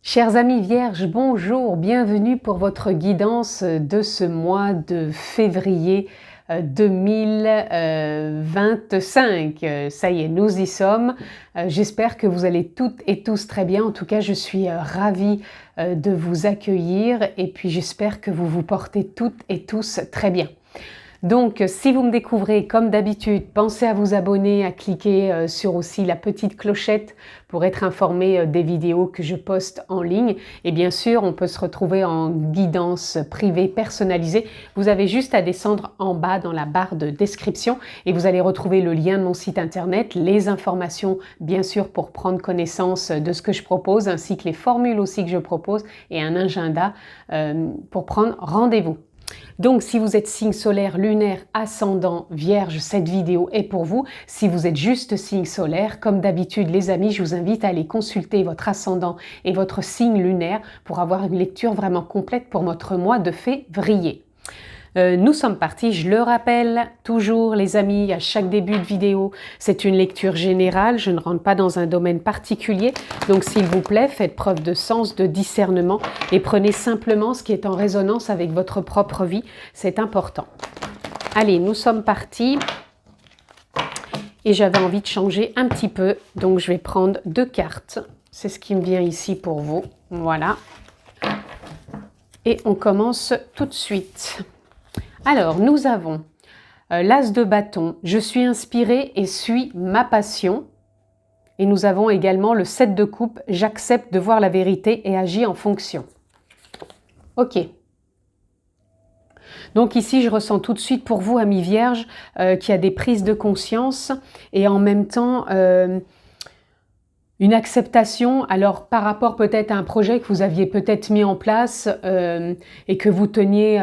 Chers amis vierges, bonjour, bienvenue pour votre guidance de ce mois de février 2025. Ça y est, nous y sommes. J'espère que vous allez toutes et tous très bien. En tout cas, je suis ravie de vous accueillir et puis j'espère que vous vous portez toutes et tous très bien. Donc, si vous me découvrez, comme d'habitude, pensez à vous abonner, à cliquer sur aussi la petite clochette pour être informé des vidéos que je poste en ligne. Et bien sûr, on peut se retrouver en guidance privée personnalisée. Vous avez juste à descendre en bas dans la barre de description et vous allez retrouver le lien de mon site internet, les informations, bien sûr, pour prendre connaissance de ce que je propose, ainsi que les formules aussi que je propose et un agenda pour prendre rendez-vous. Donc, si vous êtes signe solaire, lunaire, ascendant, vierge, cette vidéo est pour vous. Si vous êtes juste signe solaire, comme d'habitude, les amis, je vous invite à aller consulter votre ascendant et votre signe lunaire pour avoir une lecture vraiment complète pour votre mois de février. Nous sommes partis, je le rappelle toujours les amis, à chaque début de vidéo, c'est une lecture générale, je ne rentre pas dans un domaine particulier, donc s'il vous plaît, faites preuve de sens, de discernement et prenez simplement ce qui est en résonance avec votre propre vie, c'est important. Allez, nous sommes partis et j'avais envie de changer un petit peu, donc je vais prendre 2 cartes, c'est ce qui me vient ici pour vous, voilà. Et on commence tout de suite. Alors, nous avons l'As de bâton, je suis inspirée et suis ma passion. Et nous avons également le 7 de coupe, j'accepte de voir la vérité et agis en fonction. Ok. Donc ici, je ressens tout de suite pour vous, amis vierges, qu'il y a des prises de conscience et en même temps une acceptation, alors par rapport peut-être à un projet que vous aviez peut-être mis en place et que vous teniez,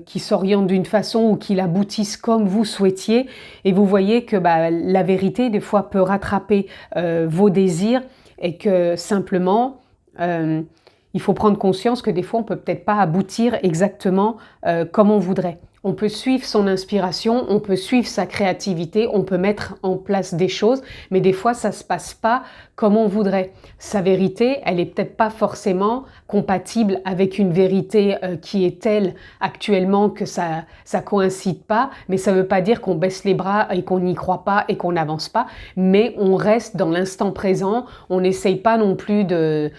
qui s'oriente d'une façon ou qu'il aboutisse comme vous souhaitiez, et vous voyez que la vérité des fois peut rattraper vos désirs et que simplement il faut prendre conscience que des fois on peut peut-être pas aboutir exactement comme on voudrait. On peut suivre son inspiration, on peut suivre sa créativité, on peut mettre en place des choses, mais des fois ça se passe pas comme on voudrait. Sa vérité, elle est peut-être pas forcément compatible avec une vérité qui est telle actuellement que ça coïncide pas, mais ça veut pas dire qu'on baisse les bras et qu'on n'y croit pas et qu'on n'avance pas, mais on reste dans l'instant présent, on n'essaye pas non plus de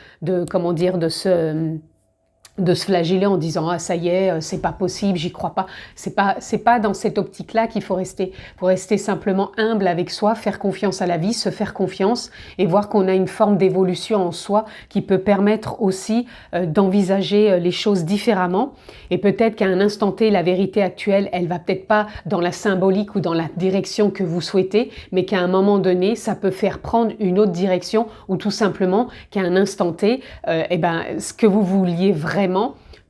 se flageller en disant « Ah, ça y est, c'est pas possible, j'y crois pas ». C'est pas dans cette optique-là qu'il faut rester. Il faut rester simplement humble avec soi, faire confiance à la vie, se faire confiance et voir qu'on a une forme d'évolution en soi qui peut permettre aussi d'envisager les choses différemment. Et peut-être qu'à un instant T, la vérité actuelle, elle va peut-être pas dans la symbolique ou dans la direction que vous souhaitez, mais qu'à un moment donné, ça peut faire prendre une autre direction ou tout simplement qu'à un instant T, ce que vous vouliez vraiment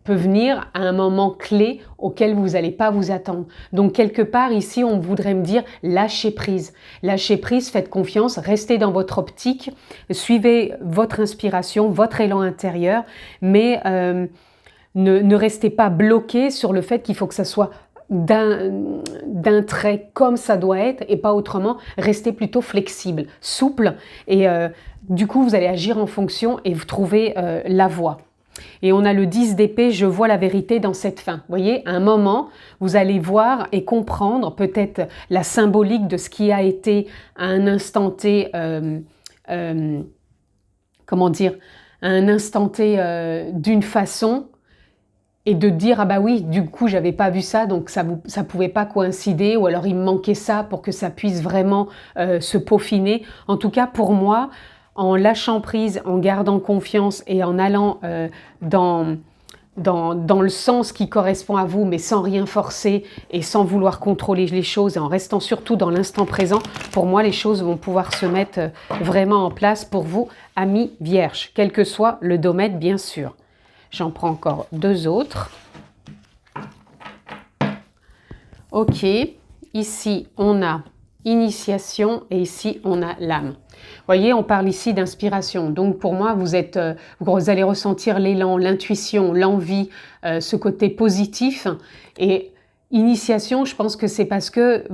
peut venir à un moment clé auquel vous n'allez pas vous attendre. Donc quelque part ici, on voudrait me dire lâchez prise. Lâchez prise, faites confiance, restez dans votre optique, suivez votre inspiration, votre élan intérieur, mais ne restez pas bloqué sur le fait qu'il faut que ça soit d'un trait comme ça doit être et pas autrement. Restez plutôt flexible, souple et du coup vous allez agir en fonction et vous trouvez la voie. Et on a le 10 d'épée, je vois la vérité dans cette fin. Vous voyez, à un moment, vous allez voir et comprendre peut-être la symbolique de ce qui a été à un instant T, comment dire, à un instant T d'une façon et de dire « Ah bah oui, du coup, j'avais pas vu ça, donc ça pouvait pas coïncider ou alors il me manquait ça pour que ça puisse vraiment se peaufiner. » En tout cas, pour moi, en lâchant prise, en gardant confiance et en allant dans le sens qui correspond à vous, mais sans rien forcer et sans vouloir contrôler les choses et en restant surtout dans l'instant présent, pour moi, les choses vont pouvoir se mettre vraiment en place pour vous, amis vierges, quel que soit le domaine, bien sûr. J'en prends encore 2 autres. Ok, ici, on a initiation et ici, on a l'âme. Vous voyez, on parle ici d'inspiration. Donc pour moi, vous allez ressentir l'élan, l'intuition, l'envie, ce côté positif. Et initiation, je pense que c'est parce que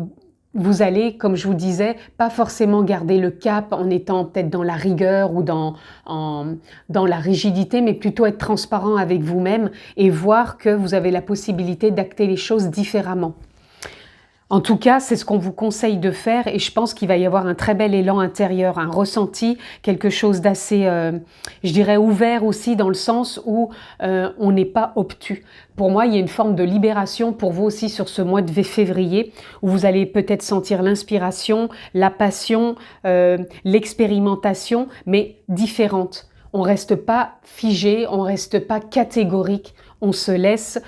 vous allez, comme je vous disais, pas forcément garder le cap en étant peut-être dans la rigueur ou dans la rigidité, mais plutôt être transparent avec vous-même et voir que vous avez la possibilité d'acter les choses différemment. En tout cas, c'est ce qu'on vous conseille de faire et je pense qu'il va y avoir un très bel élan intérieur, un ressenti, quelque chose d'assez, je dirais, ouvert aussi dans le sens où on n'est pas obtus. Pour moi, il y a une forme de libération pour vous aussi sur ce mois de février où vous allez peut-être sentir l'inspiration, la passion, l'expérimentation, mais différente. On ne reste pas figé, on ne reste pas catégorique, on se laisse,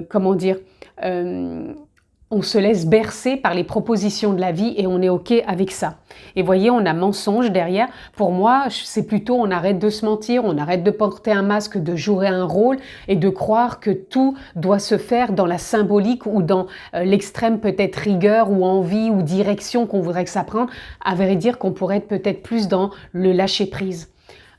comment dire, on se laisse bercer par les propositions de la vie et on est OK avec ça. Et voyez, on a mensonge derrière. Pour moi, c'est plutôt on arrête de se mentir, on arrête de porter un masque, de jouer un rôle et de croire que tout doit se faire dans la symbolique ou dans l'extrême peut-être rigueur ou envie ou direction qu'on voudrait que ça prenne. À vrai dire qu'on pourrait être peut-être plus dans le lâcher-prise.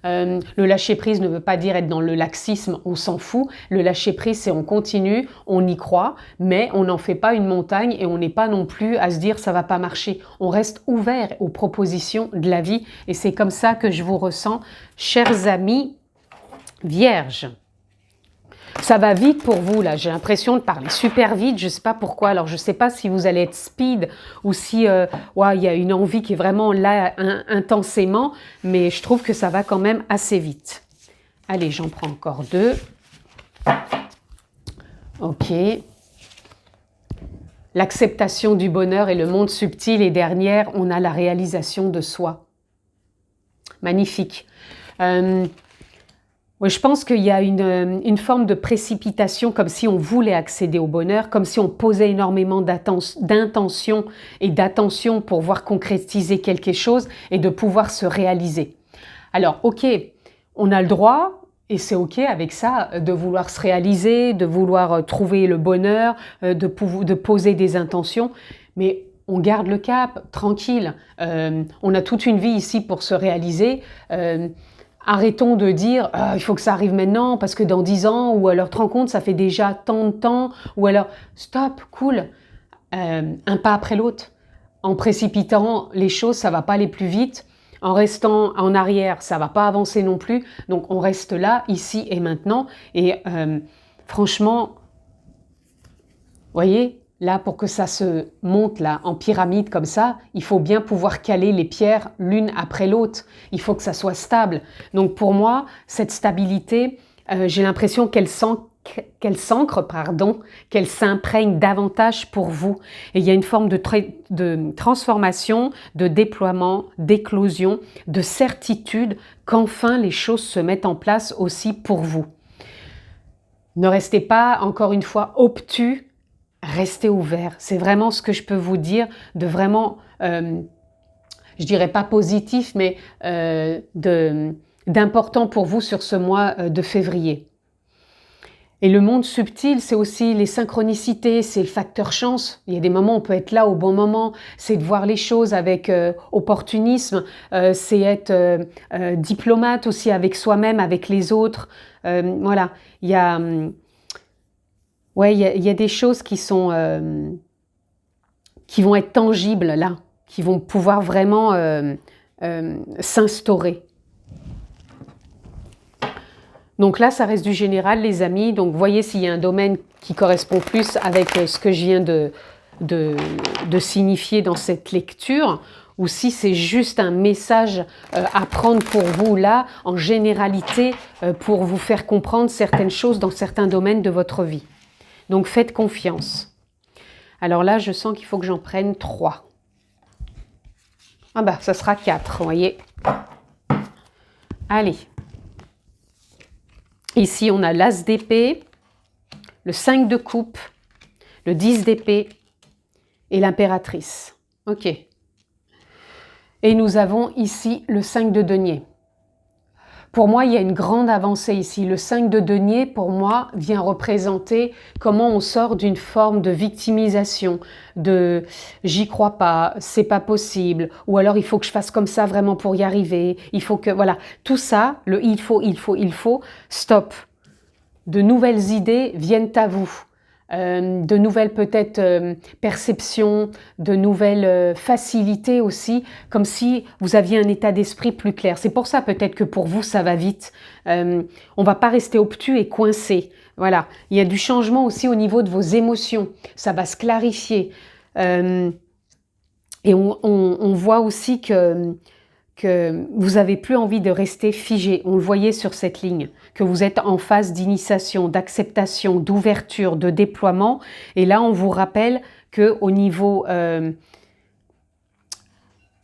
Le lâcher-prise ne veut pas dire être dans le laxisme, on s'en fout. Le lâcher-prise, c'est on continue, on y croit, mais on n'en fait pas une montagne et on n'est pas non plus à se dire ça va pas marcher. On reste ouvert aux propositions de la vie et c'est comme ça que je vous ressens, chers amis vierges. Ça va vite pour vous, là. J'ai l'impression de parler super vite. Je ne sais pas pourquoi. Alors, je ne sais pas si vous allez être speed ou si il y a une envie qui est vraiment là intensément. Mais je trouve que ça va quand même assez vite. Allez, j'en prends encore 2. OK. L'acceptation du bonheur et le monde subtil. Et derrière, on a la réalisation de soi. Magnifique. Oui, je pense qu'il y a une forme de précipitation, comme si on voulait accéder au bonheur, comme si on posait énormément d'intention et d'attention pour voir concrétiser quelque chose et de pouvoir se réaliser. Alors, OK, on a le droit, et c'est OK avec ça, de vouloir se réaliser, de vouloir trouver le bonheur, de poser des intentions, mais on garde le cap, tranquille. On a toute une vie ici pour se réaliser. Arrêtons de dire il faut que ça arrive maintenant parce que dans 10 ans, ou alors te rends compte, ça fait déjà tant de temps, ou alors stop, cool, un pas après l'autre. En précipitant les choses, ça va pas aller plus vite. En restant en arrière, ça va pas avancer non plus. Donc on reste là, ici et maintenant. Et franchement, voyez, là, pour que ça se monte là en pyramide comme ça, il faut bien pouvoir caler les pierres l'une après l'autre. Il faut que ça soit stable. Donc pour moi, cette stabilité, j'ai l'impression qu'elle s'ancre, qu'elle s'imprègne davantage pour vous. Et il y a une forme de transformation, de déploiement, d'éclosion, de certitude qu'enfin les choses se mettent en place aussi pour vous. Ne restez pas, encore une fois, obtus. Restez ouvert. C'est vraiment ce que je peux vous dire de vraiment, je dirais pas positif, mais d'important pour vous sur ce mois de février. Et le monde subtil, c'est aussi les synchronicités, c'est le facteur chance. Il y a des moments où on peut être là au bon moment, c'est de voir les choses avec opportunisme, c'est être diplomate aussi avec soi-même, avec les autres. Voilà, il y a... Ouais, il y a des choses qui vont être tangibles là, qui vont pouvoir vraiment s'instaurer. Donc là, ça reste du général, les amis. Donc voyez s'il y a un domaine qui correspond plus avec ce que je viens de signifier dans cette lecture, ou si c'est juste un message à prendre pour vous là, en généralité, pour vous faire comprendre certaines choses dans certains domaines de votre vie. Donc, faites confiance. Alors là, je sens qu'il faut que j'en prenne 3. Ah bah, ça sera 4, vous voyez. Allez. Ici, on a l'As d'épée, le 5 de coupe, le 10 d'épée et l'impératrice. OK. Et nous avons ici le 5 de denier. Pour moi, il y a une grande avancée ici. Le 5 de denier, pour moi, vient représenter comment on sort d'une forme de victimisation, de « j'y crois pas, c'est pas possible » ou alors « il faut que je fasse comme ça vraiment pour y arriver », il faut que… Voilà, tout ça, le « il faut », stop. De nouvelles idées viennent à vous. de nouvelles peut-être perceptions, de nouvelles facilités aussi, comme si vous aviez un état d'esprit plus clair. C'est pour ça peut-être que pour vous ça va vite. On va pas rester obtus et coincé. Voilà, il y a du changement aussi au niveau de vos émotions. Ça va se clarifier. Et on voit aussi que vous n'avez plus envie de rester figé. On le voyait sur cette ligne, que vous êtes en phase d'initiation, d'acceptation, d'ouverture, de déploiement. Et là, on vous rappelle qu'au niveau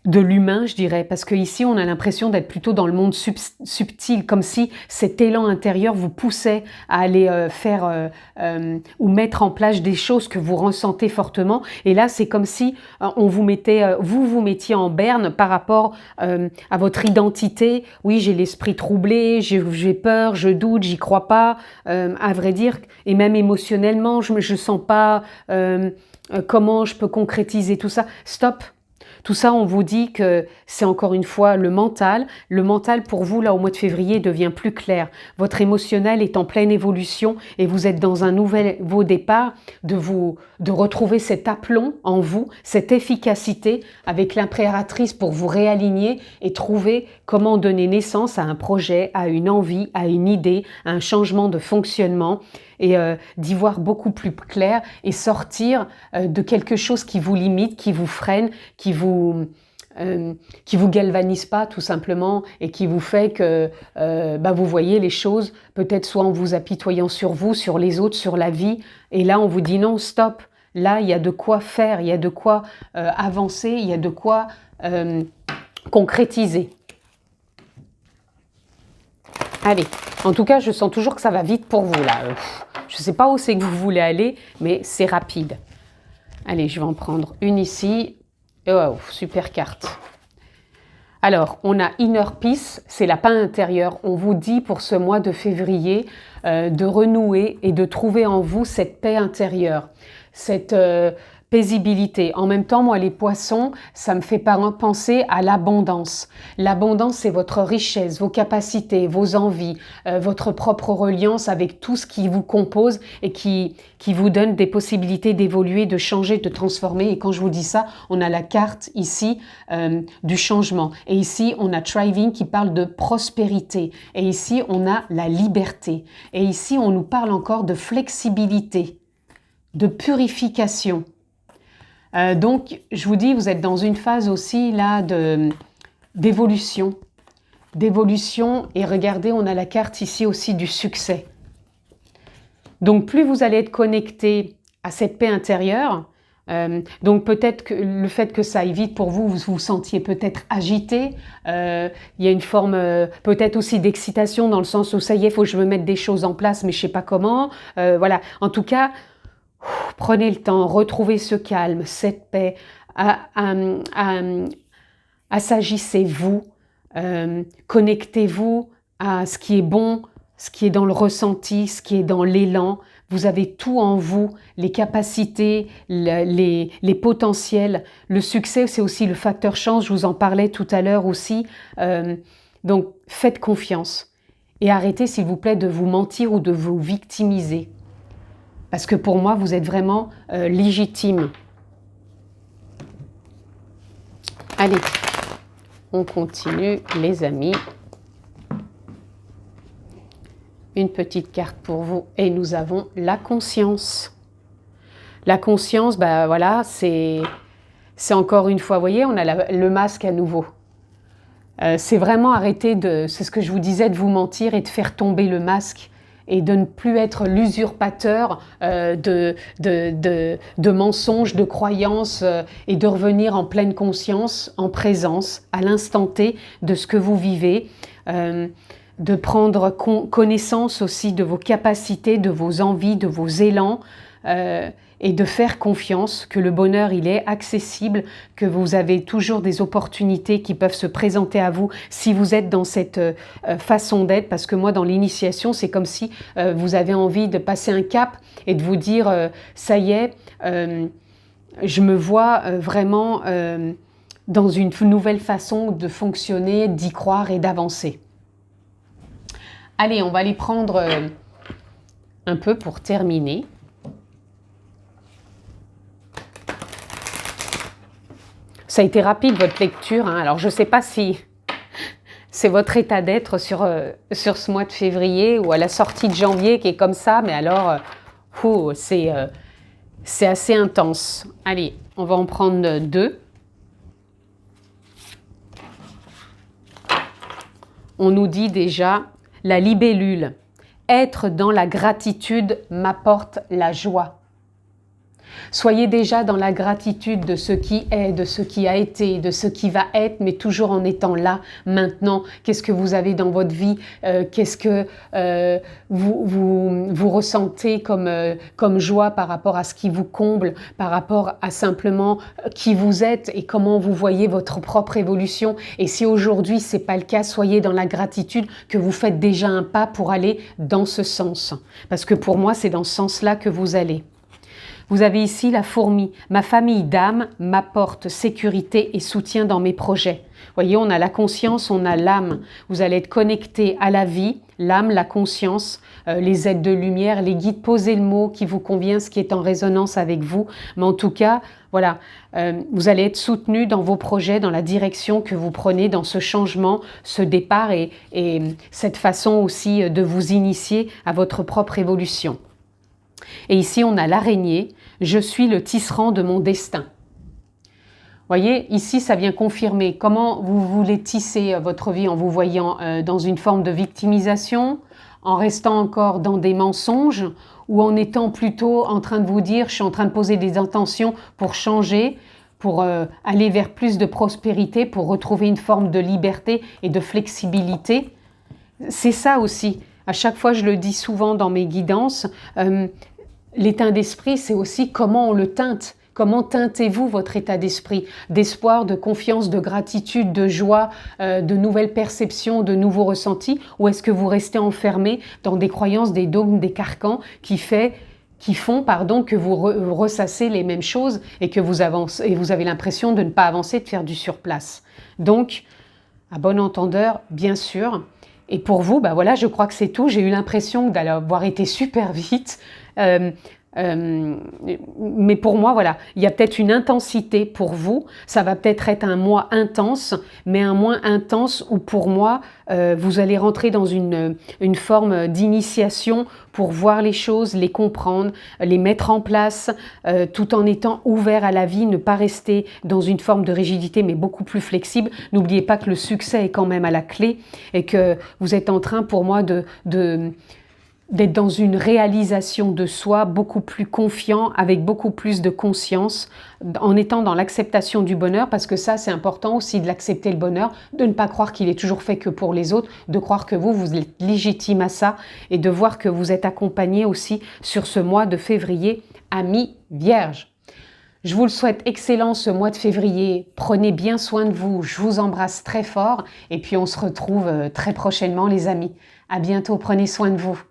de l'humain, je dirais, parce qu'ici, on a l'impression d'être plutôt dans le monde subtil, comme si cet élan intérieur vous poussait à aller faire ou mettre en place des choses que vous ressentez fortement. Et là, c'est comme si on vous mettait, vous mettiez en berne par rapport à votre identité. Oui, j'ai l'esprit troublé, j'ai peur, je doute, j'y crois pas, à vrai dire, et même émotionnellement, je sens pas comment je peux concrétiser tout ça. Stop! Tout ça, on vous dit que c'est encore une fois le mental. Le mental, pour vous, là, au mois de février, devient plus clair. Votre émotionnel est en pleine évolution et vous êtes dans un nouveau départ de retrouver cet aplomb en vous, cette efficacité avec l'impératrice pour vous réaligner et trouver comment donner naissance à un projet, à une envie, à une idée, à un changement de fonctionnement et d'y voir beaucoup plus clair et sortir de quelque chose qui vous limite, qui vous freine, qui vous galvanise pas tout simplement et qui vous fait que vous voyez les choses peut-être soit en vous apitoyant sur vous, sur les autres, sur la vie. Et là, on vous dit non, stop. Là, il y a de quoi faire, il y a de quoi avancer, il y a de quoi concrétiser. Allez, en tout cas, je sens toujours que ça va vite pour vous là. Je ne sais pas où c'est que vous voulez aller, mais c'est rapide. Allez, je vais en prendre une ici. Oh, super carte. Alors, on a Inner Peace, c'est la paix intérieure. On vous dit pour ce mois de février de renouer et de trouver en vous cette paix intérieure, cette paisibilité. En même temps, moi, les poissons, ça me fait penser à l'abondance. L'abondance, c'est votre richesse, vos capacités, vos envies, votre propre reliance avec tout ce qui vous compose et qui vous donne des possibilités d'évoluer, de changer, de transformer. Et quand je vous dis ça, on a la carte ici du changement. Et ici, on a Thriving qui parle de prospérité. Et ici, on a la liberté. Et ici, on nous parle encore de flexibilité, de purification. Donc, je vous dis, vous êtes dans une phase aussi là d'évolution. Et regardez, on a la carte ici aussi du succès. Donc, plus vous allez être connecté à cette paix intérieure, donc peut-être que le fait que ça aille vite pour vous, vous vous sentiez peut-être agité. Il y a une forme peut-être aussi d'excitation dans le sens où ça y est, il faut que je me mette des choses en place, mais je ne sais pas comment. Voilà. En tout cas, prenez le temps, retrouvez ce calme, cette paix, assagissez-vous, connectez-vous à ce qui est bon, ce qui est dans le ressenti, ce qui est dans l'élan. Vous avez tout en vous, les capacités, les potentiels. Le succès, c'est aussi le facteur chance, je vous en parlais tout à l'heure aussi. Donc, faites confiance et arrêtez, s'il vous plaît, de vous mentir ou de vous victimiser. Parce que pour moi, vous êtes vraiment légitime. Allez, on continue, les amis. Une petite carte pour vous. Et nous avons la conscience. La conscience, voilà, c'est encore une fois, vous voyez, on a le masque à nouveau. C'est vraiment arrêter c'est ce que je vous disais, de vous mentir et de faire tomber le masque. Et de ne plus être l'usurpateur de mensonges, de croyances, et de revenir en pleine conscience, en présence, à l'instant T de ce que vous vivez, de prendre connaissance aussi de vos capacités, de vos envies, de vos élans, et de faire confiance que le bonheur, il est accessible, que vous avez toujours des opportunités qui peuvent se présenter à vous si vous êtes dans cette façon d'être. Parce que moi, dans l'initiation, c'est comme si vous avez envie de passer un cap et de vous dire ça y est, je me vois vraiment dans une nouvelle façon de fonctionner, d'y croire et d'avancer. Allez, on va les prendre un peu pour terminer. Ça a été rapide votre lecture, hein. Alors je ne sais pas si c'est votre état d'être sur ce mois de février ou à la sortie de janvier qui est comme ça, mais alors c'est assez intense. Allez, on va en prendre 2. On nous dit déjà la libellule. Être dans la gratitude m'apporte la joie. Soyez déjà dans la gratitude de ce qui est, de ce qui a été, de ce qui va être, mais toujours en étant là, maintenant. Qu'est-ce que vous avez dans votre vie? Qu'est-ce que vous ressentez comme joie par rapport à ce qui vous comble, par rapport à simplement qui vous êtes et comment vous voyez votre propre évolution? Et si aujourd'hui ce n'est pas le cas, soyez dans la gratitude que vous faites déjà un pas pour aller dans ce sens. Parce que pour moi, c'est dans ce sens-là que vous allez. Vous avez ici la fourmi. Ma famille d'âme m'apporte sécurité et soutien dans mes projets. Voyez, on a la conscience, on a l'âme. Vous allez être connecté à la vie, l'âme, la conscience, les aides de lumière, les guides. Posez le mot qui vous convient, ce qui est en résonance avec vous. Mais en tout cas, voilà, vous allez être soutenu dans vos projets, dans la direction que vous prenez, dans ce changement, ce départ et cette façon aussi de vous initier à votre propre évolution. Et ici, on a l'araignée. Je suis le tisserand de mon destin. Voyez, ici, ça vient confirmer comment vous voulez tisser votre vie en vous voyant dans une forme de victimisation, en restant encore dans des mensonges ou en étant plutôt en train de vous dire « je suis en train de poser des intentions pour changer », pour aller vers plus de prospérité, pour retrouver une forme de liberté et de flexibilité. C'est ça aussi. À chaque fois, je le dis souvent dans mes guidances, l'état d'esprit, c'est aussi comment on le teinte. Comment teintez-vous votre état d'esprit? D'espoir, de confiance, de gratitude, de joie, de nouvelles perceptions, de nouveaux ressentis? Ou est-ce que vous restez enfermé dans des croyances, des dogmes, des carcans qui font que vous ressassez les mêmes choses et que vous avancez, et vous avez l'impression de ne pas avancer, de faire du surplace? Donc, à bon entendeur, bien sûr. Et pour vous, voilà, je crois que c'est tout. J'ai eu l'impression d'avoir été super vite. Mais pour moi, voilà, il y a peut-être une intensité pour vous. Ça va peut-être être un mois intense, mais un mois intense où pour moi, vous allez rentrer dans une forme d'initiation pour voir les choses, les comprendre, les mettre en place, tout en étant ouvert à la vie, ne pas rester dans une forme de rigidité, mais beaucoup plus flexible. N'oubliez pas que le succès est quand même à la clé et que vous êtes en train, pour moi, d'être dans une réalisation de soi beaucoup plus confiant, avec beaucoup plus de conscience, en étant dans l'acceptation du bonheur, parce que ça, c'est important aussi de l'accepter le bonheur, de ne pas croire qu'il est toujours fait que pour les autres, de croire que vous êtes légitime à ça, et de voir que vous êtes accompagné aussi sur ce mois de février, amis vierges. Je vous le souhaite excellent ce mois de février. Prenez bien soin de vous. Je vous embrasse très fort, et puis on se retrouve très prochainement, les amis. À bientôt, prenez soin de vous.